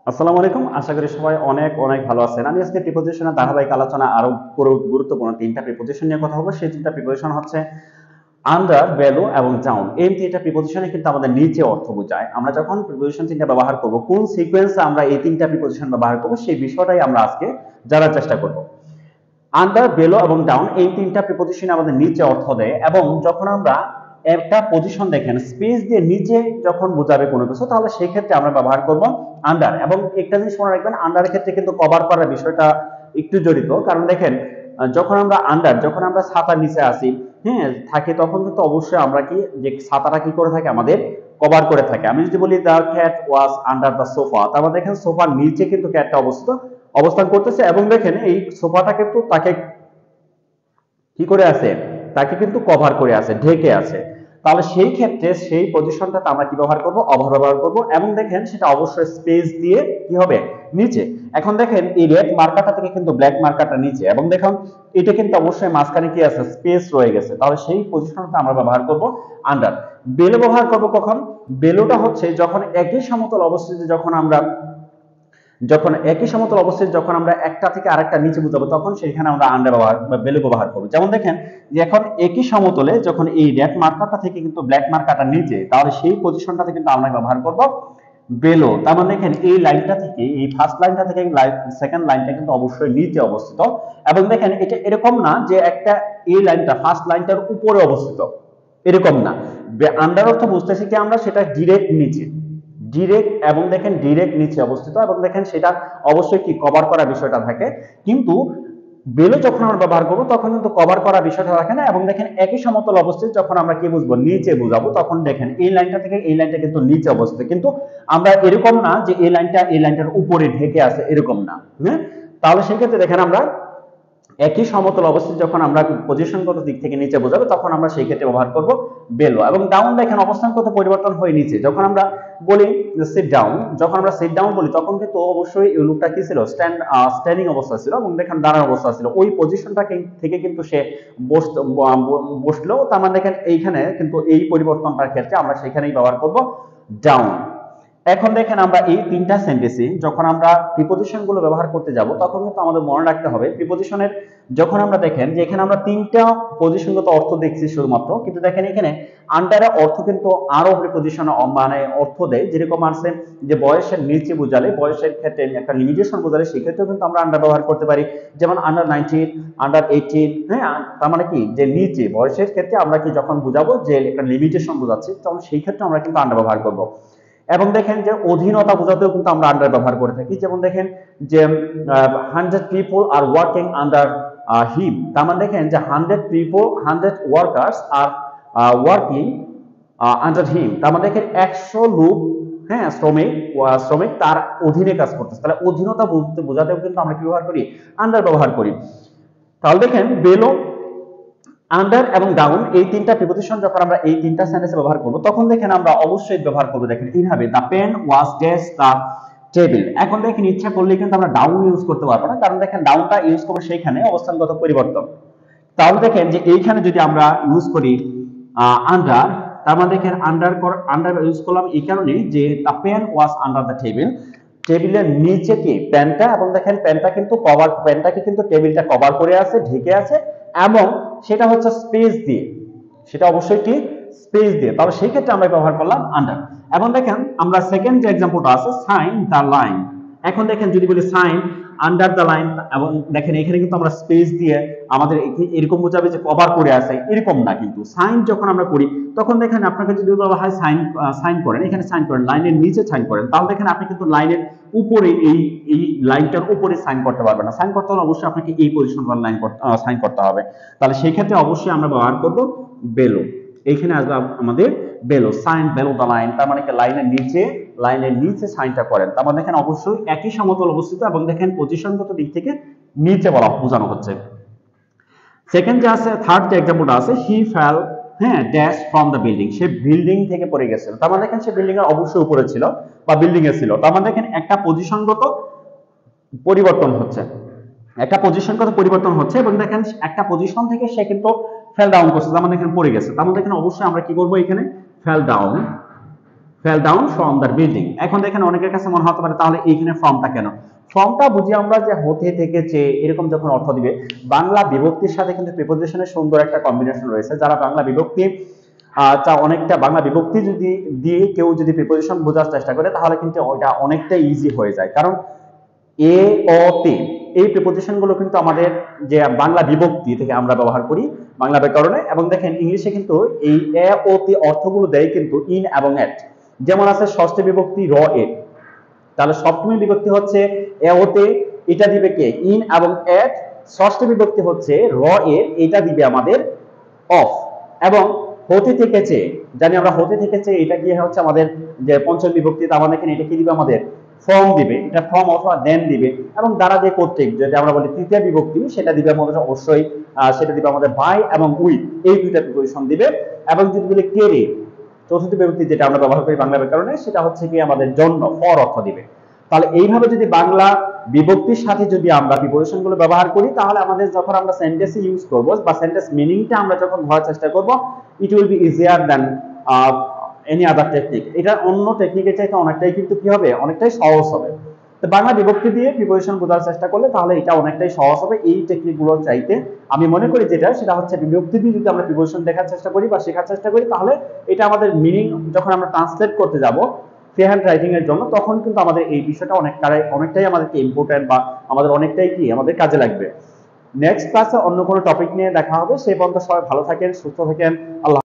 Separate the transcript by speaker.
Speaker 1: আসসালামু আলাইকুম। আশা করি সবাই অনেক অনেক ভালো আছেন। আমি আজকে প্রিপোজিশনের ধারাবাহিক আলোচনা আরো গুরুত্বপূর্ণ তিনটা প্রিপোজিশন নিয়ে কথা বলবো। সেই তিনটা প্রিপোজিশন হচ্ছে আন্ডার, বেলো এবং ডাউন। এই তিনটা প্রিপোজিশনে কিন্তু আমাদের নিচে অর্থ বোঝায়। আমরা যখন প্রিপোজিশন তিনটা ব্যবহার করব, কোন সিকোয়েন্সে আমরা এই তিনটা প্রিপোজিশন ব্যবহার করব সেই বিষয়টাই আমরা আজকে জানার চেষ্টা করব। আন্ডার, বেলো এবং ডাউন এই তিনটা প্রিপোজিশন আমাদের নিচে অর্থ দেয়, এবং যখন আমরা একটা পজিশন দেখেন স্পেস দিয়ে নিচে যখন বোঝাবে কোনো কিছু, তাহলে সেই ক্ষেত্রে আমরা ব্যবহার করব আন্ডার। এবং একটা জিনিস মনে রাখবেন, আন্ডারের ক্ষেত্রে কিন্তু কভার করার বিষয়টা একটু জড়িত। কারণ দেখেন, যখন আমরা ছাতার নিচে আসি, হ্যাঁ থাকি, তখন কিন্তু অবশ্যই আমরা কি যে ছাতাটা কি করে থাকে আমাদের কভার করে থাকে। আমি যদি বলি the cat was under the sofa, তারপর দেখেন সোফার নিচে কিন্তু ক্যাটটা অবস্থান করতেছে, এবং দেখেন এই সোফাটা কিন্তু তাকে কি করে আছে, তাকে কিন্তু কভার করে আছে, ঢেকে আছে। তাহলে সেই ক্ষেত্রে সেই পজিশনটাতে আমরা কি ব্যবহার করব, ওভার ব্যবহার করব। এবং দেখেন সেটা অবশ্যই স্পেস দিয়ে কি হবে, নিচে। এখন দেখেন এই রেড মার্কারটা থেকে কিন্তু ব্ল্যাক মার্কারটা নিচে, এবং দেখুন এটা কিন্তু অবশ্যই মাঝখানে কি আছে, স্পেস রয়ে গেছে। তাহলে সেই পজিশনটা আমরা ব্যবহার করব আন্ডার। বেলো ব্যবহার করব কখন? বেলোটা হচ্ছে যখন একই সমতল অবস্থিতি যখন আমরা একটা থেকে আরেকটা নিচে বুঝাবো, তখন সেখানে আমরা আন্ডার ব্যবহার বা বেলো ব্যবহার করবো। যেমন দেখেন যে এখন একই সমতলে যখন এই রেড মার্কারটা থেকে কিন্তু ব্ল্যাক মার্কারটা নিচে, তাহলে সেই পজিশনটাতে কিন্তু আমরা ব্যবহার করব বেলো। তার মানে দেখেন এই লাইনটা থেকে, এই ফার্স্ট লাইনটা থেকে সেকেন্ড লাইনটা কিন্তু অবশ্যই নিচে অবস্থিত। এবং দেখেন এটা এরকম না যে একটা এই লাইনটা ফার্স্ট লাইনটার উপরে অবস্থিত, এরকম না। আন্ডার অর্থ বুঝতেছি কি আমরা, সেটা ডিরেক্ট নিচে, এবং দেখেন ডিরেক্ট নিচে অবস্থিত, এবং দেখেন সেটা অবশ্যই কি কভার করা বিষয়টা থাকে। কিন্তু বেলো যখন আমরা ব্যবহার করবো তখন কিন্তু কভার করা বিষয়টা থাকে না। এবং দেখেন একই সমতল অবস্থিত যখন আমরা কি বুঝবো, নিচে বুঝাবো, তখন দেখেন এই লাইনটা থেকে এই লাইনটা কিন্তু নিচে অবস্থিত, কিন্তু আমরা এরকম না যে এই লাইনটার উপরে ঢেকে আছে, এরকম না। হ্যাঁ, তাহলে সেই ক্ষেত্রে দেখেন আমরা একই সমতল অবস্থায় যখন আমরা পজিশনগত দিক থেকে নিচে বোঝাবো, তখন আমরা সেই ক্ষেত্রে ব্যবহার করব বেলো। এবং ডাউন দেখেন অবস্থানগত পরিবর্তন হয়ে নিচে, যখন আমরা বলি সিট ডাউন, যখন আমরা সিট ডাউন বলি তখন কিন্তু অবশ্যই এই লোকটা কি ছিল, স্ট্যান্ডিং অবস্থা ছিল, এবং দেখেন দাঁড়ানো অবস্থা ছিল। ওই পজিশনটা থেকে কিন্তু সে বসলো। তার মানে দেখেন এইখানে কিন্তু এই পরিবর্তনটার ক্ষেত্রে আমরা সেখানেই ব্যবহার করব ডাউন। এখন দেখেন আমরা এই তিনটা সেন্টেন্সে যখন আমরা প্রিপোজিশন গুলো ব্যবহার করতে যাব, তখন কিন্তু আমাদের মনে রাখতে হবে প্রিপোজিশনের, যখন আমরা দেখেন যে এখানে আমরা তিনটা পজিশনগত অর্থ দেখছি শুধুমাত্র, কিন্তু দেখেন এখানে আন্ডারের অর্থ কিন্তু আরো প্রিপোজিশন মানে অর্থ দেয়। যেরকম আছে যে বয়সের নিচে বোঝালে, বয়সের ক্ষেত্রে একটা লিমিটেশন বোঝালে, সেক্ষেত্রেও কিন্তু আমরা আন্ডার ব্যবহার করতে পারি। যেমন আন্ডার 19, আন্ডার 18। হ্যাঁ, তার মানে কি যে নিচে বয়সের ক্ষেত্রে আমরা কি যখন বুঝাবো যে একটা লিমিটেশন বোঝাচ্ছি, তখন সেই ক্ষেত্রে আমরা কিন্তু আন্ডার ব্যবহার করবো। এবং দেখেন যে অধীনতা বোঝাতেও কিন্তু আমরা আন্ডার ব্যবহার করে থাকি। যেমন দেখেন যে 100 পিপল আর ওয়ার্কিং আন্ডার হিম, তার মানে দেখেন যে 100 ওয়ার্কার্স আর ওয়ার্কিং আন্ডার হিম, তার মানে দেখেন 100 লোক, হ্যাঁ শ্রমিক তার অধীনে কাজ করতেছে। তাহলে অধীনতা বোঝাতেও কিন্তু আমরা কি ব্যবহার করি, আন্ডার ব্যবহার করি। তাহলে দেখেন বেলো, আন্ডার এবং ডাউন এই তিনটা প্রিপোজিশন যখন আমরা এই তিনটা সেন্টেন্সে ব্যবহার করব, তখন দেখেন আমরা অবশ্যই ব্যবহার করব দেখেন এইভাবে, the pen was dash the table. এখন দেখেন ইচ্ছা করলে কিন্তু আমরা ডাউন ইউজ করতে পারবো না, কারণ দেখেন ডাউনটা ইউজ করবো সেইখানে অবস্থানগত পরিবর্তন। তাহলে দেখেন যে এইখানে যদি আমরা ইউজ করি আন্ডার, তার মানে দেখেন আন্ডার ইউজ করলাম এই কারণে যে the pen was under the table, টেবিলের নিচে কি পেনটা, এবং দেখেন পেনটাকে কিন্তু টেবিলটা কভার করে আছে, ঢেকে আছে, এবং সেটা হচ্ছে স্পেস দিয়ে, সেটা অবশ্যই কি স্পেস দিয়ে। তাহলে সেই ক্ষেত্রে আমরা ব্যবহার করলাম আন্ডার। এখন দেখেন আমরা সেকেন্ড যে এক্সাম্পলটা আছে, সাইন দা লাইন। এখন দেখেন যদি বলি সাইন আন্ডার দা লাইন, এবং দেখেন এখানে কিন্তু আমরা স্পেস দিয়ে আমাদের এরকম বোঝাবে যে কভার করে আছে, এরকম না। কিন্তু সাইন যখন আমরা করি, তখন দেখেন আপনাকে যদি বলা হয় সাইন করেন, এখানে সাইন করেন, লাইনের নিচে সাইন করেন, তাহলে দেখেন আপনি কিন্তু লাইনের উপরে এই লাইনটার উপরে সাইন করতে পারবেন না। সাইন করতে হলে অবশ্যই আপনাকে এই পজিশন সাইন করতে হবে। তাহলে সেই ক্ষেত্রে অবশ্যই আমরা ব্যবহার করব বেলো। এইখানে আসবে আমাদের below, sign below the line, তার মানে কি লাইনের নিচে সাইনটা করেন। তার মানে দেখেন অবশ্যই একই সমতল অবস্থিত, এবং দেখেন পজিশনগত দিক থেকে নিচে বোঝানো হচ্ছে। সেকেন্ড যে আছে, থার্ড যে এক্সাম্পলটা আছে, হি ফেল, হ্যাঁ dash from the building, say building থেকে পড়ে গেছিল। তার মানে দেখেন সে বিল্ডিং এর অবশ্যই উপরে ছিল বা বিল্ডিং এ ছিল। তার মানে দেখেন একটা পজিশনগত পরিবর্তন হচ্ছে, এবং দেখেন একটা পজিশন থেকে সে কিন্তু ফেল ডাউন করছে, তার মানে দেখেন পড়ে গেছে। তার মানে দেখেন অবশ্যই আমরা কি করব, এখানে fail fail down from the building. এখন দেখেন অনেকের কাছে মনে হতে পারে তাহলে এইখানে ফ্রমটা কেন? ফ্রমটা বুঝি আমরা যে হতে থেকে চেয়ে এরকম যখন অর্থ দিবে, বাংলা বিভক্তির সাথে কিন্তু প্রিপোজিশনের সুন্দর একটা কম্বিনেশন রয়েছে। যারা বাংলা বিভক্তি অনেকটা বাংলা বিভক্তি যদি দিয়ে কেউ যদি প্রিপোজিশন বোঝার চেষ্টা করে তাহলে কিন্তু ওটা অনেকটা ইজি হয়ে যায়। কারণ এ ও তে এই প্রিপোজিশন গুলো কিন্তু আমাদের যে বাংলা বিভক্তি থেকে আমরা ব্যবহার করি বাংলা ব্যাকরণে। এবং দেখেন ইংলিশে কিন্তু এই এ ও তে অর্থগুলো দেয় কিন্তু ইন এবং এট। যেমন আছে ষষ্ঠী বিভক্তি র এ, তাহলে সপ্তমী বিভক্তি হচ্ছে এ ও তে, এটা দিবে কে? ইন এবং এট। ষষ্ঠী বিভক্তি হচ্ছে র এ, এটা দিবে আমাদের অফ। এবং হতে থেকে চেয়ে, জানি আমরা হতে থেকে চেয়ে, এটা গিয়ে হচ্ছে আমাদের যে পঞ্চম বিভক্তি, তার মানে এখানে এটা কি দিবে আমাদের? ফ্রম দিবে, এটা ফ্রম অথবা দেন দিবে। এবং দ্বারা যে কর্তৃক, যেটা আমরা বলি তৃতীয় বিভক্তি, সেটা দিবে আমাদের অবশ্যই সেটা দিবে আমাদের বাই এবং উইথ, এই দুইটা প্রিপোজিশন দিবে। এবং যদি বলি কেড়ে, চতুর্থ বিভক্তি যেটা আমরা ব্যবহার করি বাংলা ব্যাকরণে, সেটা হচ্ছে কি আমাদের জন্য, ফর অর্থ দিবে। তাহলে এইভাবে যদি বাংলা বিভক্তির সাথে যদি আমরা প্রিপোজিশন গুলো ব্যবহার করি, তাহলে আমাদের যখন আমরা সেন্টেন্সে ইউজ করব বা সেন্টেন্স মিনিংটা আমরা যখন ধরার চেষ্টা করব, it will be easier than any other technique. এটা অন্য টেকনিকের চাইতে অনেকটাই কিন্তু কি হবে? অনেকটাই সহজ হবে। তো বাংলা বিভক্তি দিয়ে প্রিপোজিশন বোঝার চেষ্টা করলে তাহলে এটা অনেকটাই সহজ হবে এই টেকনিকগুলোর চাইতে। আমি মনে করি সেটা হচ্ছে বিভক্তি দিয়ে যদি আমরা প্রিপোজিশন দেখার চেষ্টা করি বা শেখার চেষ্টা করি, তাহলে এটা আমাদের মিনিং যখন আমরা ট্রান্সলেট করতে যাব ফ্রি হ্যান্ড রাইটিং এর জন্য, তখন কিন্তু আমাদের এই বিষয়টা অনেকটাই আমাদেরকে ইম্পর্টেন্ট বা আমাদের অনেকটাই কি আমাদের কাজে লাগবে। নেক্সট ক্লাসে অন্য কোনো টপিক নিয়ে দেখা হবে। সেই পর্যন্ত সবাই ভালো থাকেন, সুস্থ থাকেন। আল্লাহ।